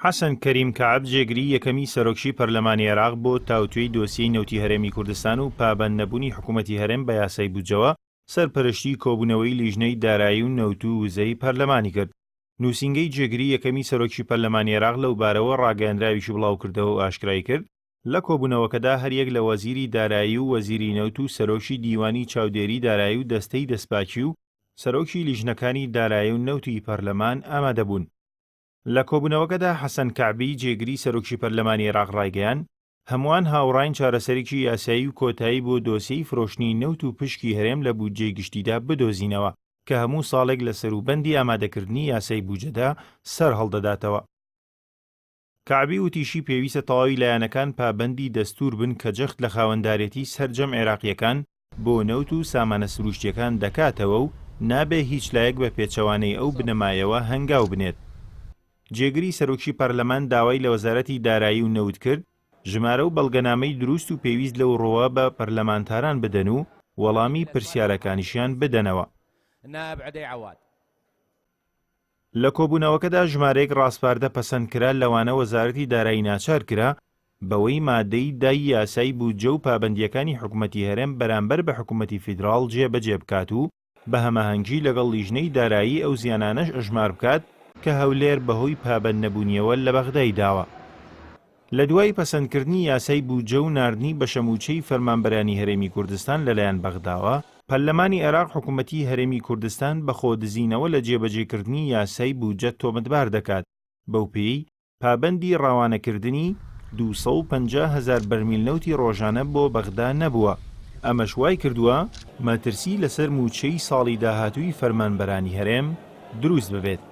حەسەن کەریم کەعەب جێگری یەکەمی سەرۆکشی پەرلەمانی عێراق بۆ تاوتوێی دۆسیەی نەوتی هەرێمی کوردستان و پابەند نەبوونی حکوومەتی هەرێم بە یاسای بودجەوە سەرپەرشتی کۆبوونەوەی لیژنەی دارایی و نەوت و وزەی پەرلەمانی کرد. نووسینگەی جێگری یەکەمی سەرۆکشی پەرلەمانی عێراق لەو بارەوە ڕاگەیاندراویشی بڵاو کردەوە و ئاشکرای کرد لە کۆبوونەوەکەدا هەریەک لە وەزیری دارایی و وەزیری نەوت و سەرۆکی دیوانی چاودێری دارایی و دەستەی دەستپاکی و سەرۆکی لیژنەکانی دارایی و نەوتی پەرلەمان ئامادەبوون. لە کۆبوونەوەکەدا حەسەن کەعبی جێگری سەرۆکی پەرلەمانی عێراق ڕایگەیاند هەمووان هاوڕاین چارەسەرێکی یاسایی و کۆتایی بۆ دۆسیەی فرۆشتنی نەوت و پشکی هەرێم لە بودجەی گشتیدا بدۆزینەوە کە هەموو ساڵێک لە سەروبەندی ئامادەکردنی یاسای بودجەدا سەر هەڵدەداتەوە. کەعبی وتیشی پێویستە تەواوی لایەنەکان پابەندی دەستوور بن کە جەخت لە خاوەندارێتی سەرجەم عێراقیەکان بۆ نەوت و سامانە سروشتیەکان دەکاتەوە و نابێ هیچ لایەک بە پێچەوانەی ئەو بنەمایەوە هەنگاو بنێت. جێگری سەرۆکی پەرلەمان داوای لە وەزارەتی دارایی و نەوت کرد ژمارە و بەڵگەنامەی دروست و پێویست لەو ڕۆوە بە پەرلەمانتاران بدەن و وەڵامی پرسیارەکانیشیان بدەنەوە. لە کۆبوونەوەکەدا ژمارەیەک ڕاستپاردە پەسەندکرا لەوانە وەزارەتی دارایی ناچار کرا بەوەی مادەی دای یاسای بودجە و پابەندیەکانی حکوومەتی هەرێم بەرامبەر بە حکوومەتی فیدراڵ جێبەجێ بکات و بە هەماهەنگی لەگەڵ لیژنەی دارایی ئەو زیانانەش ئەژمار بکات کە هەولێر بەهۆی پابەند نەبوونیەوە لە بەغدای داوە. لە دوای پەسەندکردنی یاسای بودجە و ناردنی بە شەموچەی فەرمانبەرانی هەرێمی کوردستان لەلایەن بەغداوە، پەرلەمانی عێراق حکوومەتی هەرێمی کوردستان بە خۆدزینەوە لە جێبەجێکردنی یاسای بودجە تۆمەتبار دەکات. بەو پێی پابەندی ڕاوانەکردنی 250,000 بەرمیل نەوتی ڕۆژانە بۆ بەغدا نەبووە. ئەمەش وای کردووە مەترسی لەسەر موچەی ساڵی داهاتووی فەرمانبەرانی هەرێم دروست ببێت.